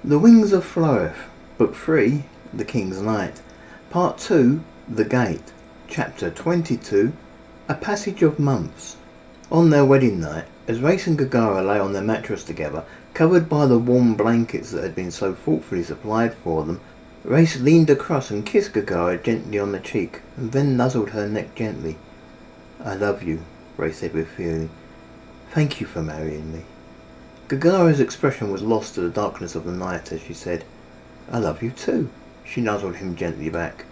The Wings of Floreth, Book 3, The King's Knight, Part 2, The Gate, Chapter 22, A Passage of Months. On their wedding night, as Reyes and Gaggara lay on their mattress together, covered by the warm blankets that had been so thoughtfully supplied for them, Reyes leaned across and kissed Gaggara gently on the cheek, and then nuzzled her neck gently. "I love you," Reyes said with feeling. "Thank you for marrying me." Gaggara's expression was lost to the darkness of the night as she said, "I love you too." She nuzzled him gently back.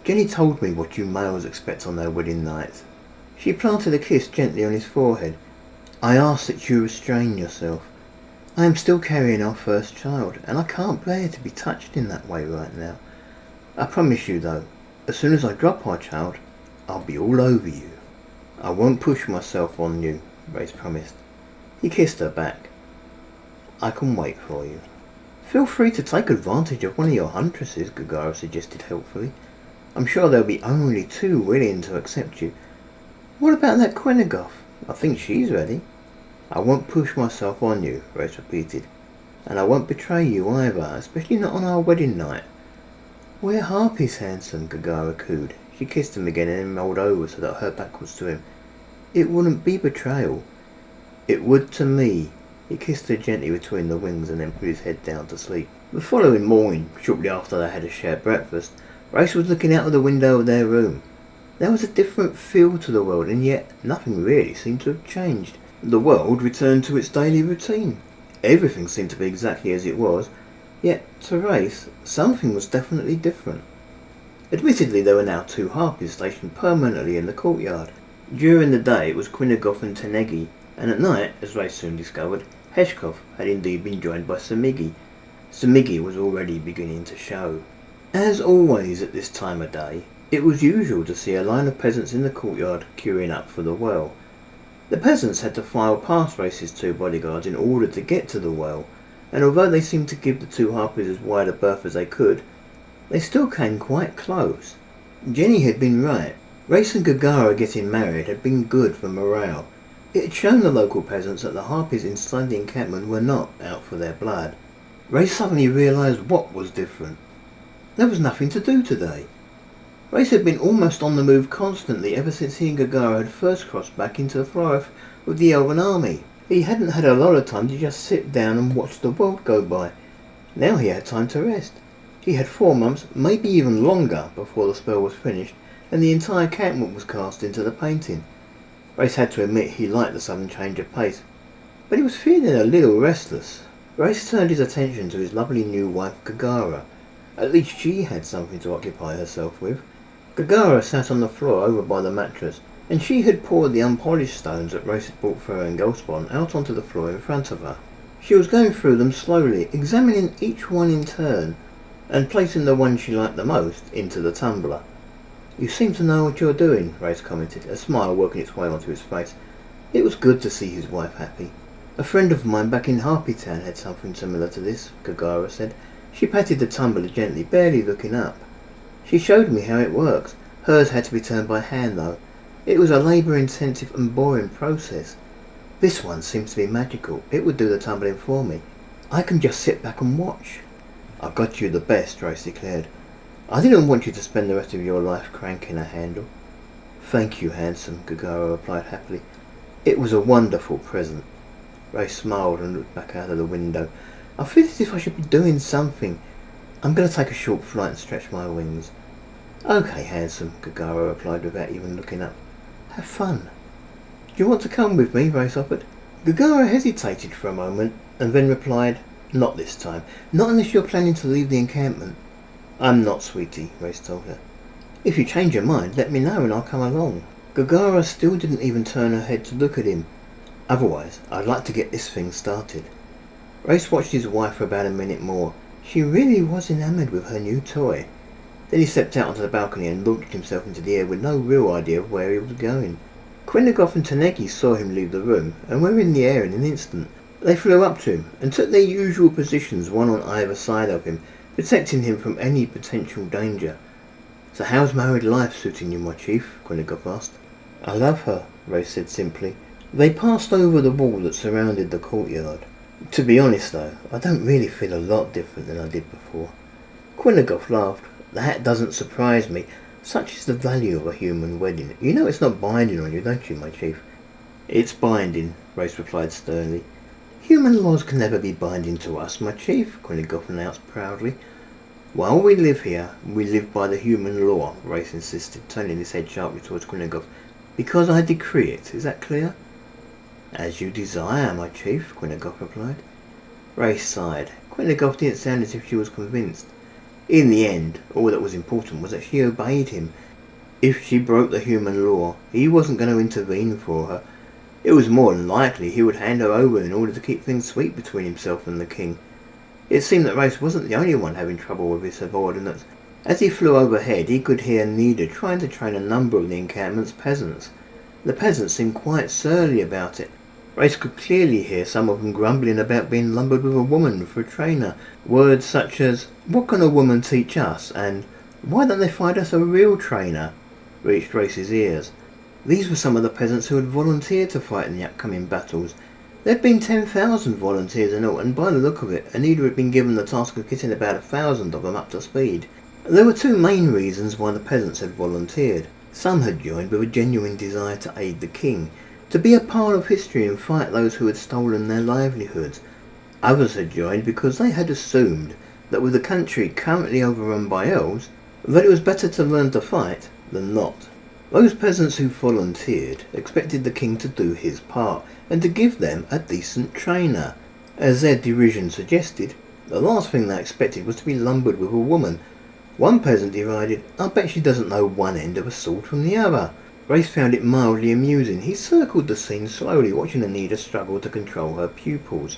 "Jenny told me what you males expect on their wedding nights." She planted a kiss gently on his forehead. "I ask that you restrain yourself. I am still carrying our first child, and I can't bear to be touched in that way right now. I promise you though, as soon as I drop our child, I'll be all over you." "I won't push myself on you," Reyes promised. He kissed her back. "I can wait for you." "Feel free to take advantage of one of your huntresses," Gaggara suggested helpfully. "I'm sure they'll be only too willing to accept you." "What about that Quennegoff? I think she's ready." "I won't push myself on you," Reyes repeated. "And I won't betray you either, especially not on our wedding night." "We're harpies, handsome," Gaggara cooed. She kissed him again and then rolled over so that her back was to him. "It wouldn't be betrayal." "It would to me." He kissed her gently between the wings and then put his head down to sleep. The following morning, shortly after they had a shared breakfast, Reyes was looking out of the window of their room. There was a different feel to the world, and yet nothing really seemed to have changed. The world returned to its daily routine. Everything seemed to be exactly as it was, yet to Reyes, something was definitely different. Admittedly, there were now 2 harpies stationed permanently in the courtyard. During the day it was Quennegoff and Tenegi, and at night, as Reyes soon discovered, Heshkov had indeed been joined by Samigi. Samigi was already beginning to show. As always at this time of day, it was usual to see a line of peasants in the courtyard queuing up for the well. The peasants had to file past Reyes' 2 bodyguards in order to get to the well, and although they seemed to give the 2 harpies as wide a berth as they could, they still came quite close. Jenny had been right. Reyes and Gaggara getting married had been good for morale. It had shown the local peasants that the harpies inside the encampment were not out for their blood. Reyes suddenly realised what was different. There was nothing to do today. Reyes had been almost on the move constantly ever since he and Gaggara had first crossed back into Floreth with the elven army. He hadn't had a lot of time to just sit down and watch the world go by. Now he had time to rest. He had 4 months, maybe even longer, before the spell was finished and the entire encampment was cast into the painting. Reyes had to admit he liked the sudden change of pace, but he was feeling a little restless. Reyes turned his attention to his lovely new wife Gaggara. At least she had something to occupy herself with. Gaggara sat on the floor over by the mattress, and she had poured the unpolished stones that Reyes had brought for her in Goldspawn out onto the floor in front of her. She was going through them slowly, examining each one in turn, and placing the one she liked the most into the tumbler. "You seem to know what you're doing," Reyes commented, a smile working its way onto his face. It was good to see his wife happy. "A friend of mine back in Harpy Town had something similar to this," Gaggara said. She patted the tumbler gently, barely looking up. "She showed me how it works. Hers had to be turned by hand though. It was a labour-intensive and boring process. This one seems to be magical. It would do the tumbling for me. I can just sit back and watch." "I got you the best," Reyes declared. "I didn't want you to spend the rest of your life cranking a handle." "Thank you, handsome," Gaggara replied happily. "It was a wonderful present." Reyes smiled and looked back out of the window. "I feel as if I should be doing something. I'm going to take a short flight and stretch my wings." "Okay, handsome," Gaggara replied without even looking up. "Have fun." "Do you want to come with me?" Reyes offered. Gaggara hesitated for a moment and then replied, "Not this time. Not unless you're planning to leave the encampment." "I'm not, sweetie," Reyes told her. "If you change your mind, let me know and I'll come along." Gaggara still didn't even turn her head to look at him. "Otherwise, I'd like to get this thing started." Reyes watched his wife for about a minute more. She really was enamoured with her new toy. Then he stepped out onto the balcony and launched himself into the air with no real idea of where he was going. Quennegoff and Tenegi saw him leave the room and were in the air in an instant. They flew up to him and took their usual positions, one on either side of him, protecting him from any potential danger. "So how's married life suiting you, my chief?" Quennegoff asked. "I love her," Reyes said simply. They passed over the wall that surrounded the courtyard. To be honest though, I don't really feel a lot different than I did before. Quinnigoff laughed. That doesn't surprise me. Such is the value of a human wedding. You know it's not binding on you, don't you, my chief? It's binding, Race replied sternly. Human laws can never be binding to us, my chief, Quinnigoff announced proudly. While we live here, we live by the human law, Race insisted, turning his head sharply towards Quinnigoff. Because I decree it, is that clear? As you desire, my chief, Quinnigoff replied. Race sighed. Quinnigoff didn't sound as if she was convinced. In the end, all that was important was that she obeyed him. If she broke the human law, he wasn't going to intervene for her. It was more than likely he would hand her over in order to keep things sweet between himself and the king. It seemed that Race wasn't the only one having trouble with his subordinates. As he flew overhead, he could hear Anida trying to train a number of the encampment's peasants. The peasants seemed quite surly about it. Race could clearly hear some of them grumbling about being lumbered with a woman for a trainer. Words such as, "What can a woman teach us?" and "Why don't they find us a real trainer?" reached Race's ears. These were some of the peasants who had volunteered to fight in the upcoming battles. There had been 10,000 volunteers in all, and by the look of it, Anida had been given the task of getting about 1,000 of them up to speed. There were two main reasons why the peasants had volunteered. Some had joined with a genuine desire to aid the king, to be a part of history and fight those who had stolen their livelihoods. Others had joined because they had assumed that with the country currently overrun by elves, that it was better to learn to fight than not. Those peasants who volunteered expected the king to do his part and to give them a decent trainer. As their derision suggested, the last thing they expected was to be lumbered with a woman. One peasant derided, "I bet she doesn't know one end of a sword from the other." Race found it mildly amusing. He circled the scene slowly, watching Anida struggle to control her pupils.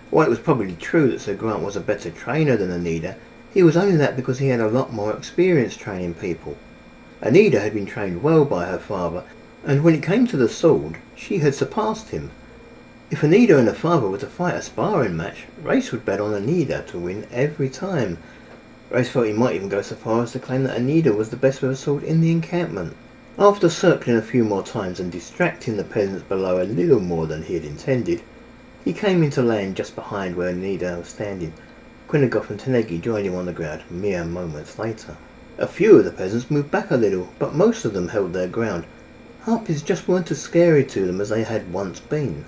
While it was probably true that Sir Grant was a better trainer than Anida, he was only that because he had a lot more experience training people. Anida had been trained well by her father, and when it came to the sword, she had surpassed him. If Anida and her father were to fight a sparring match, Race would bet on Anida to win every time. Race thought he might even go so far as to claim that Anida was the best with a sword in the encampment. After circling a few more times and distracting the peasants below a little more than he had intended, he came into land just behind where Anida was standing. Quinnigoff and Tanegi joined him on the ground mere moments later. A few of the peasants moved back a little, but most of them held their ground. Harpies just weren't as scary to them as they had once been.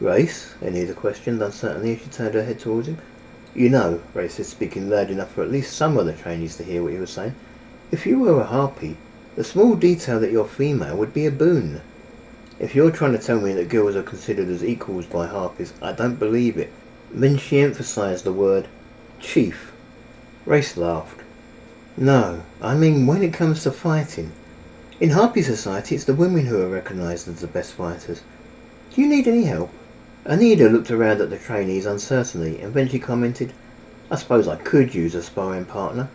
"Race?" Anida questioned uncertainly as she turned her head towards him. "You know," Race said, speaking loud enough for at least some of the trainees to hear what he was saying, "if you were a harpy, the small detail that you're female would be a boon. If you're trying to tell me that girls are considered as equals by harpies, I don't believe it." Then she emphasized the word chief. Race laughed. "No, I mean when it comes to fighting. In harpy society, it's the women who are recognized as the best fighters. Do you need any help?" Anida looked around at the trainees uncertainly, and then she commented, "I suppose I could use a sparring partner."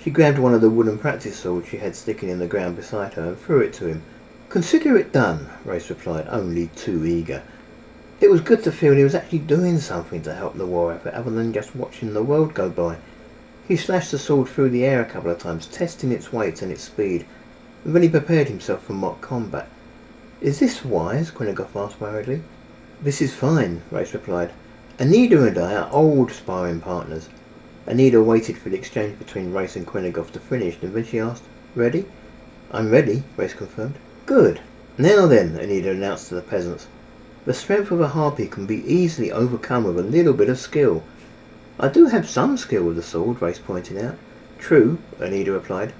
She grabbed one of the wooden practice swords she had sticking in the ground beside her and threw it to him. "Consider it done," Race replied, only too eager. It was good to feel he was actually doing something to help the war effort other than just watching the world go by. He slashed the sword through the air a couple of times, testing its weight and its speed, and then he prepared himself for mock combat. "Is this wise?" Quinnigoff asked worriedly. "This is fine," Race replied. "Anida and I are old sparring partners." Anida waited for the exchange between Race and Quinnigoff to finish, and then she asked, "Ready?" "I'm ready," Race confirmed. "Good. Now then," Anida announced to the peasants, "the strength of a harpy can be easily overcome with a little bit of skill." "I do have some skill with the sword," Race pointed out. "True," Anida replied,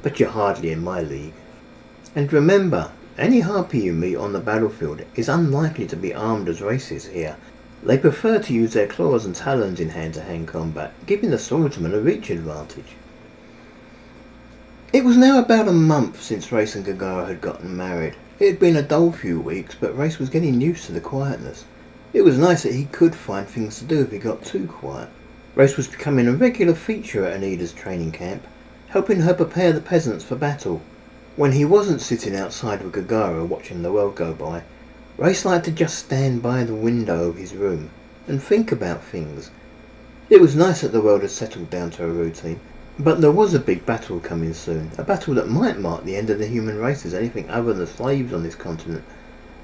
"but you're hardly in my league. And remember, any harpy you meet on the battlefield is unlikely to be armed as Race is here. They prefer to use their claws and talons in hand-to-hand combat, giving the swordsman a reach advantage." It was now about a month since Race and Gaggara had gotten married. It had been a dull few weeks, but Race was getting used to the quietness. It was nice that he could find things to do if he got too quiet. Race was becoming a regular feature at Anida's training camp, helping her prepare the peasants for battle. When he wasn't sitting outside with Gaggara watching the world go by, Race liked to just stand by the window of his room and think about things. It was nice that the world had settled down to a routine, but there was a big battle coming soon, a battle that might mark the end of the human race as anything other than slaves on this continent.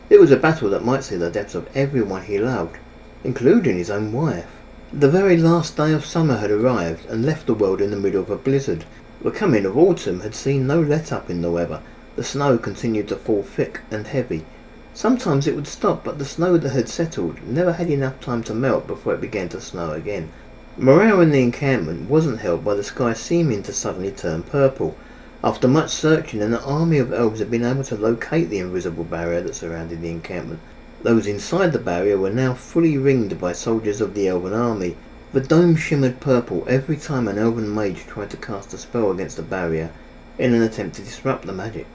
It was a battle that might see the deaths of everyone he loved, including his own wife. The very last day of summer had arrived and left the world in the middle of a blizzard. The coming of autumn had seen no let-up in the weather. The snow continued to fall thick and heavy. Sometimes it would stop, but the snow that had settled never had enough time to melt before it began to snow again. Morale in the encampment wasn't helped by the sky seeming to suddenly turn purple. After much searching, an army of elves had been able to locate the invisible barrier that surrounded the encampment. Those inside the barrier were now fully ringed by soldiers of the elven army. The dome shimmered purple every time an elven mage tried to cast a spell against the barrier in an attempt to disrupt the magic.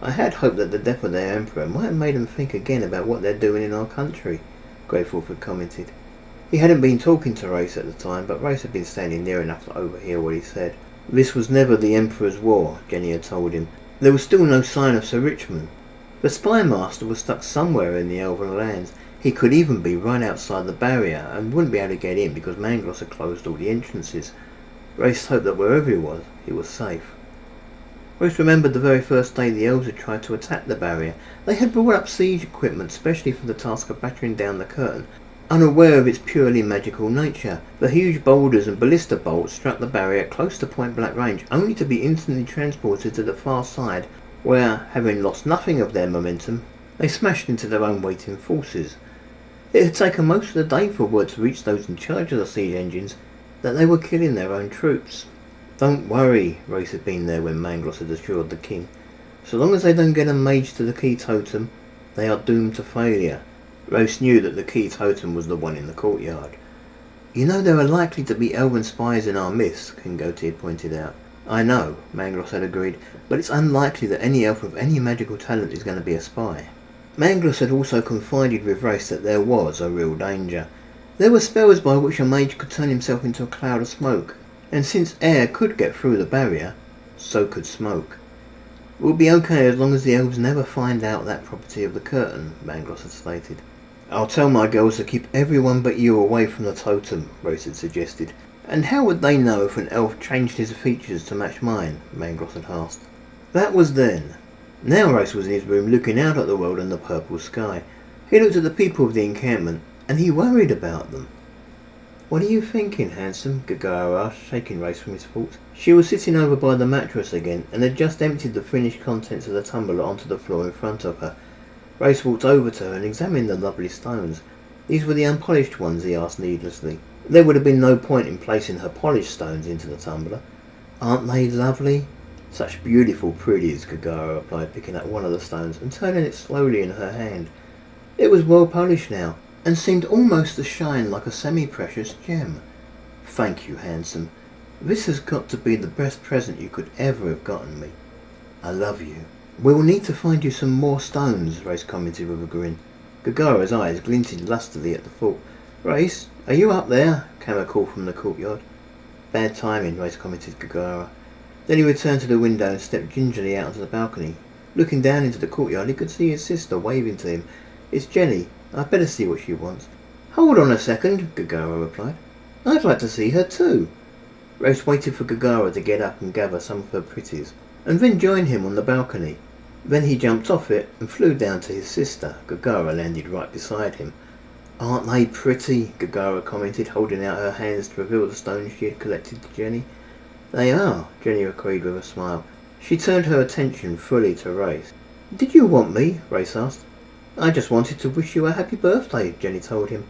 I had hoped that the death of their emperor might have made them think again about what they're doing in our country, Greyforth had commented. He hadn't been talking to Reyes at the time, but Reyes had been standing near enough to overhear what he said. This was never the Emperor's war, Jenny had told him. There was still no sign of Sir Richmond. The spy master was stuck somewhere in the elven lands. He could even be right outside the barrier and wouldn't be able to get in because Mangloss had closed all the entrances. Reyes hoped that wherever he was safe. Reyes remembered the very first day the elves had tried to attack the barrier. They had brought up siege equipment specially for the task of battering down the curtain, unaware of its purely magical nature. The huge boulders and ballista bolts struck the barrier at close to point-blank range, only to be instantly transported to the far side, where, having lost nothing of their momentum, they smashed into their own waiting forces. It had taken most of the day for word to reach those in charge of the siege engines that they were killing their own troops. Don't worry, Reyes had been there when Mangloss had assured the king. So long as they don't get a mage to the key totem, they are doomed to failure. Reyes knew that the key totem was the one in the courtyard. You know there are likely to be elven spies in our midst, King Goatee had pointed out. I know, Mangloss had agreed, but it's unlikely that any elf with any magical talent is going to be a spy. Mangloss had also confided with Reyes that there was a real danger. There were spells by which a mage could turn himself into a cloud of smoke, and since air could get through the barrier, so could smoke. We'll be okay as long as the elves never find out that property of the curtain, Mangloss had stated. I'll tell my girls to keep everyone but you away from the totem, Reyes had suggested. And how would they know if an elf changed his features to match mine? Mangloss had asked. That was then. Now Reyes was in his room looking out at the world and the purple sky. He looked at the people of the encampment, and he worried about them. What are you thinking, handsome? Gaggara asked, shaking Reyes from his thoughts. She was sitting over by the mattress again, and had just emptied the finished contents of the tumbler onto the floor in front of her. Reyes walked over to her and examined the lovely stones. These were the unpolished ones, he asked needlessly. There would have been no point in placing her polished stones into the tumbler. Aren't they lovely? Such beautiful pretties, Gaggara replied, picking up one of the stones and turning it slowly in her hand. It was well polished now, and seemed almost to shine like a semi-precious gem. Thank you, handsome. This has got to be the best present you could ever have gotten me. I love you. We will need to find you some more stones, Reyes commented with a grin. Gaggara's eyes glinted lustily at the thought. Reyes, are you up there? Came a call from the courtyard. Bad timing, Reyes commented Gaggara. Then he returned to the window and stepped gingerly out onto the balcony. Looking down into the courtyard, he could see his sister waving to him. It's Jenny. I'd better see what she wants. Hold on a second, Gaggara replied. I'd like to see her too. Reyes waited for Gaggara to get up and gather some of her pretties, and then join him on the balcony. Then he jumped off it and flew down to his sister. Gaggara landed right beside him. Aren't they pretty? Gaggara commented, holding out her hands to reveal the stones she had collected to Jenny. They are, Jenny agreed with a smile. She turned her attention fully to Reyes. Did you want me? Reyes asked. I just wanted to wish you a happy birthday, Jenny told him.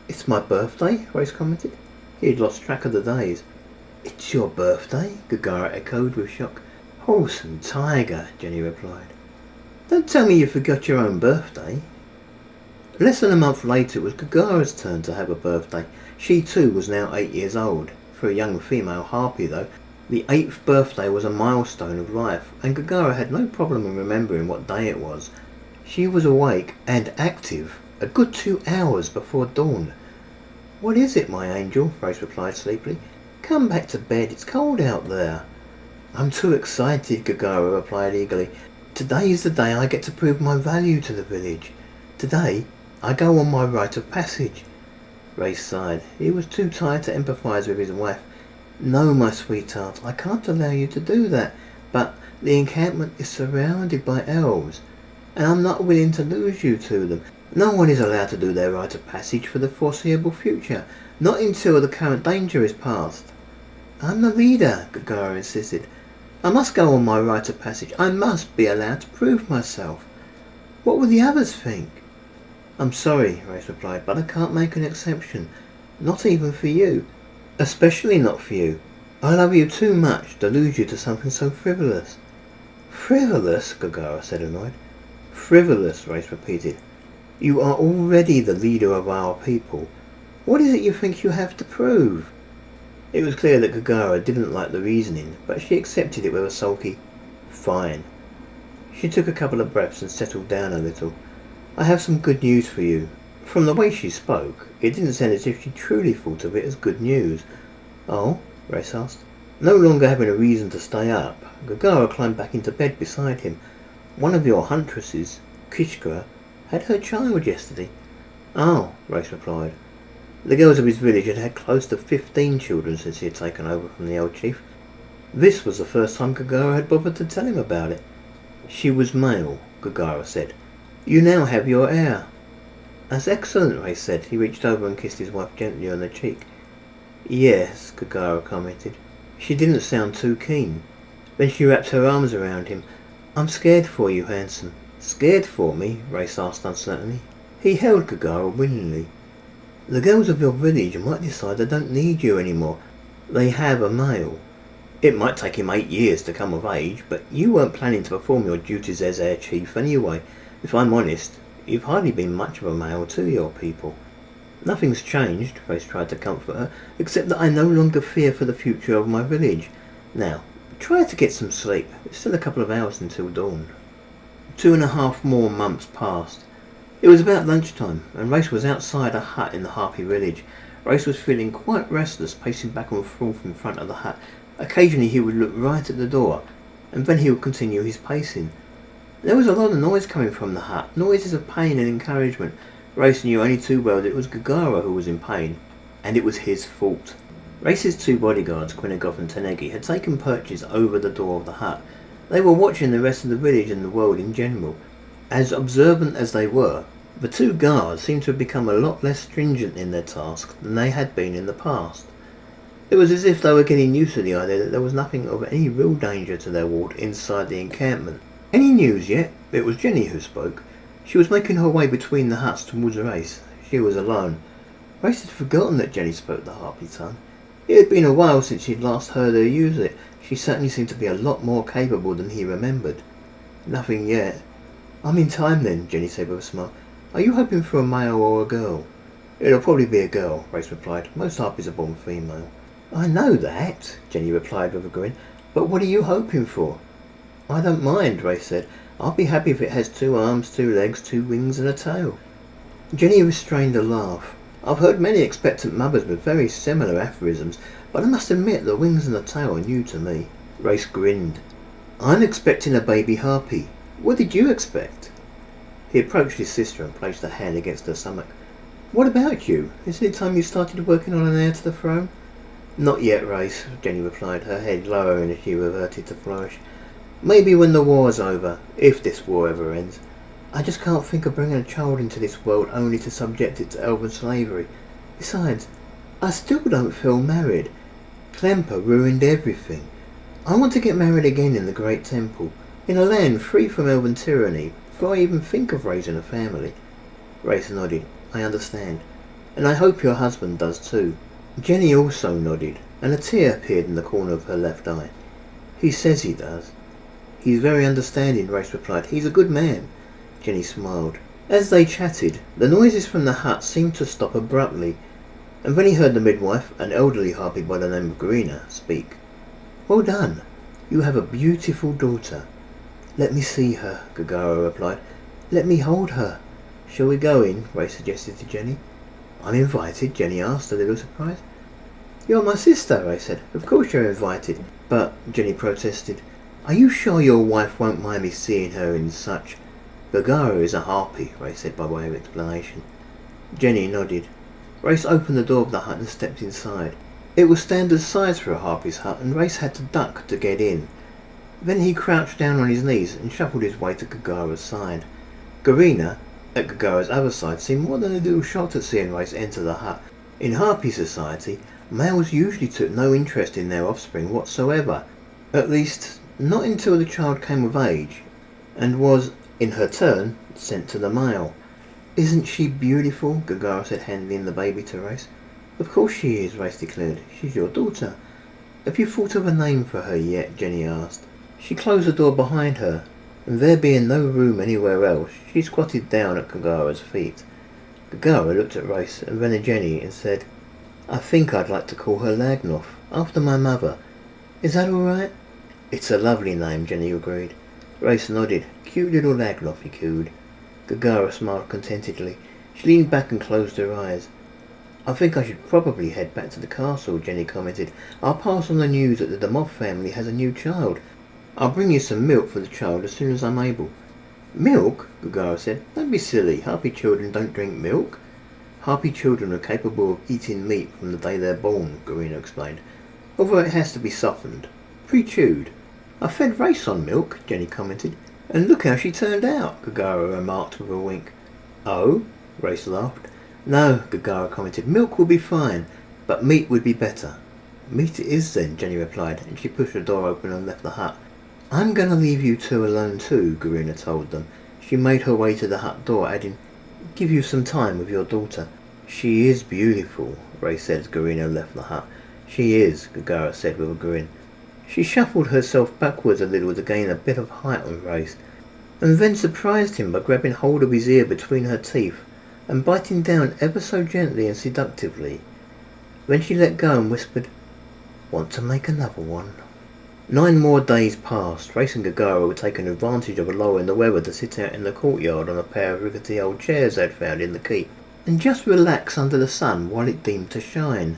It's my birthday? Reyes commented. He had lost track of the days. It's your birthday? Gaggara echoed with shock. Horse and tiger, Jenny replied. Don't tell me you forgot your own birthday. Less than a month later it was Gaggara's turn to have a birthday. She too was now 8 years old. For a young female harpy, though, the 8th birthday was a milestone of life, and Gaggara had no problem in remembering what day it was. She was awake and active a good 2 hours before dawn. What is it, my angel? Reyes replied sleepily. Come back to bed, it's cold out there. I'm too excited, Gaggara replied eagerly. Today is the day I get to prove my value to the village. Today I go on my rite of passage. Reyes sighed. He was too tired to empathise with his wife. No, my sweetheart, I can't allow you to do that, but the encampment is surrounded by elves, and I'm not willing to lose you to them. No one is allowed to do their rite of passage for the foreseeable future, not until the current danger is past. I'm the leader, Gaggara insisted. I must go on my rite of passage. I must be allowed to prove myself. What will the others think? I'm sorry, Reyes replied, but I can't make an exception. Not even for you. Especially not for you. I love you too much to lose you to something so frivolous. Frivolous? Gaggara said, annoyed. Frivolous, Reyes repeated. You are already the leader of our people. What is it you think you have to prove? It was clear that Gaggara didn't like the reasoning, but she accepted it with a sulky, fine. She took a couple of breaths and settled down a little. I have some good news for you. From the way she spoke, it didn't sound as if she truly thought of it as good news. Oh? Reyes asked. No longer having a reason to stay up, Gaggara climbed back into bed beside him. One of your huntresses, Kishkara, had her child yesterday. Oh, Reyes replied. The girls of his village had had close to 15 children since he had taken over from the old chief. This was the first time Gaggara had bothered to tell him about it. She was male, Gaggara said. You now have your heir. That's excellent, Reyes said. He reached over and kissed his wife gently on the cheek. Yes, Gaggara commented. She didn't sound too keen. Then she wrapped her arms around him. I'm scared for you, handsome. Scared for me? Reyes asked uncertainly. He held Gaggara willingly. The girls of your village might decide they don't need you anymore. They have a male. It might take him 8 years to come of age, but you weren't planning to perform your duties as heir chief anyway. If I'm honest, you've hardly been much of a male to your people. Nothing's changed, Reyes tried to comfort her, except that I no longer fear for the future of my village. Now, try to get some sleep. It's still a couple of hours until dawn. 2.5 more months passed. It was about lunchtime, and Reyes was outside a hut in the Harpy village. Reyes was feeling quite restless, pacing back and forth in front of the hut. Occasionally he would look right at the door, and then he would continue his pacing. There was a lot of noise coming from the hut, noises of pain and encouragement. Reyes knew only too well that it was Gaggara who was in pain, and it was his fault. Reyes' 2 bodyguards, Quinagov and Tanegi, had taken perches over the door of the hut. They were watching the rest of the village and the world in general. As observant as they were, the 2 guards seemed to have become a lot less stringent in their task than they had been in the past. It was as if they were getting used to the idea that there was nothing of any real danger to their ward inside the encampment. Any news yet? It was Jenny who spoke. She was making her way between the huts towards Reyes. She was alone. Reyes had forgotten that Jenny spoke the Harpy tongue. It had been a while since he had last heard her use it. She certainly seemed to be a lot more capable than he remembered. Nothing yet. I'm in time then, Jenny said with a smile. Are you hoping for a male or a girl? It'll probably be a girl, Reyes replied. Most Harpies are born female. I know that, Jenny replied with a grin. But what are you hoping for? I don't mind, Reyes said. I'll be happy if it has 2 arms, 2 legs, 2 wings and a tail. Jenny restrained a laugh. I've heard many expectant mothers with very similar aphorisms, but I must admit the wings and the tail are new to me. Reyes grinned. I'm expecting a baby harpy. What did you expect? He approached his sister and placed a hand against her stomach. What about you? Isn't it time you started working on an heir to the throne? Not yet, Reyes, Jenny replied, her head lowering as she reverted to flourish. Maybe when the war's over, if this war ever ends. I just can't think of bringing a child into this world only to subject it to elven slavery. Besides, I still don't feel married. Klemper ruined everything. I want to get married again in the Great Temple, in a land free from elven tyranny, before I even think of raising a family. Reyes nodded. I understand. And I hope your husband does too. Jenny also nodded, and a tear appeared in the corner of her left eye. He says he does. He's very understanding, Reyes replied. He's a good man. Jenny smiled. As they chatted, the noises from the hut seemed to stop abruptly, and then he heard the midwife, an elderly harpy by the name of Garina, speak. Well done. You have a beautiful daughter. Let me see her, Gaggara replied. Let me hold her. Shall we go in? Reyes suggested to Jenny. I'm invited, Jenny asked, a little surprised. You're my sister, Reyes said. Of course you're invited. But, Jenny protested, are you sure your wife won't mind me seeing her in such... Gaggara is a harpy, Reyes said by way of explanation. Jenny nodded. Reyes opened the door of the hut and stepped inside. It was standard size for a harpy's hut, and Reyes had to duck to get in. Then he crouched down on his knees and shuffled his way to Gaggara's side. Garina, At Gaggara's other side seemed more than a little shocked at seeing Reyes enter the hut. In Harpy society, males usually took no interest in their offspring whatsoever, at least not until the child came of age, and was, in her turn, sent to the male. "Isn't she beautiful?" Gaggara said, handing the baby to Reyes. "Of course she is," Reyes declared. "She's your daughter." "Have you thought of a name for her yet?" Jenny asked. She closed the door behind her, and there being no room anywhere else, she squatted down at Gaggara's feet. Gaggara looked at Reyes and then at Jenny and said, "I think I'd like to call her Lagnoff, after my mother. Is that all right?" "It's a lovely name," Jenny agreed. Reyes nodded. "Cute little Lagnoff," he cooed. Gaggara smiled contentedly. She leaned back and closed her eyes. "I think I should probably head back to the castle," Jenny commented. "I'll pass on the news that the Moth family has a new child. I'll bring you some milk for the child as soon as I'm able." "Milk?" Gaggara said. "Don't be silly. Harpy children don't drink milk." "Harpy children are capable of eating meat from the day they're born," Garina explained, "although it has to be softened, pre-chewed." "I fed Reyes on milk," Jenny commented, "and look how she turned out," Gaggara remarked with a wink. "Oh?" Reyes laughed. "No," Gaggara commented, "milk will be fine, but meat would be better." "Meat it is then," Jenny replied, and she pushed the door open and left the hut. "I'm going to leave you two alone too," Garina told them. She made her way to the hut door, adding, "Give you some time with your daughter." "She is beautiful," Reyes said as Garina left the hut. "She is," Gaggara said with a grin. She shuffled herself backwards a little to gain a bit of height on Reyes, and then surprised him by grabbing hold of his ear between her teeth and biting down ever so gently and seductively. Then she let go and whispered, "Want to make another one?" 9 more days passed. Reyes and Gaggara were taking advantage of a lull in the weather to sit out in the courtyard on a pair of rickety old chairs they'd found in the keep, and just relax under the sun while it seemed to shine.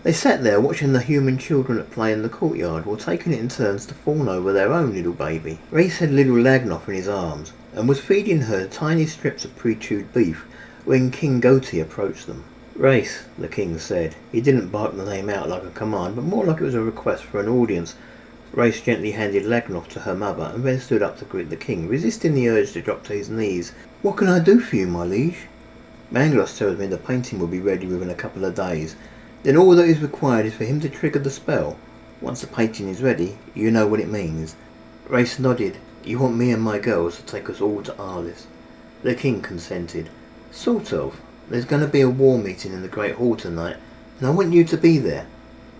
They sat there watching the human children at play in the courtyard while taking it in turns to fawn over their own little baby. Reyes had little Lagnoff in his arms and was feeding her tiny strips of pre-chewed beef when King Goatee approached them. "Reyes," the king said. He didn't bark the name out like a command, but more like it was a request for an audience. Reyes gently handed Lagnoff to her mother and then stood up to greet the king, resisting the urge to drop to his knees. "What can I do for you, my liege?" "Mangloss tells me the painting will be ready within a couple of days. Then all that is required is for him to trigger the spell. Once the painting is ready, you know what it means." Reyes nodded. "You want me and my girls to take us all to Arlis?" The king consented. "Sort of. There's going to be a war meeting in the Great Hall tonight, and I want you to be there."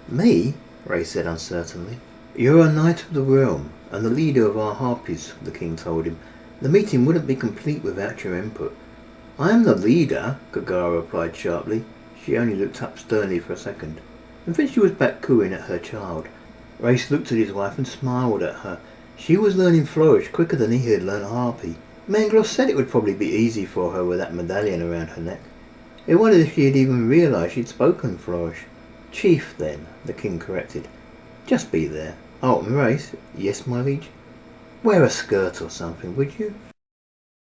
"Me?" Reyes said uncertainly. "You're a knight of the realm, and the leader of our harpies," the king told him. "The meeting wouldn't be complete without your input." "I am the leader," Gaggara replied sharply. She only looked up sternly for a second, and then she was back cooing at her child. Reyes looked at his wife and smiled at her. She was learning Flourish quicker than he had learned Harpy. Mangloss said it would probably be easy for her with that medallion around her neck. He wondered if she had even realised she'd spoken Flourish. "Chief, then," the king corrected. "Just be there." "Oh, and Reyes?" "Yes, my liege?" "Wear a skirt or something, would you?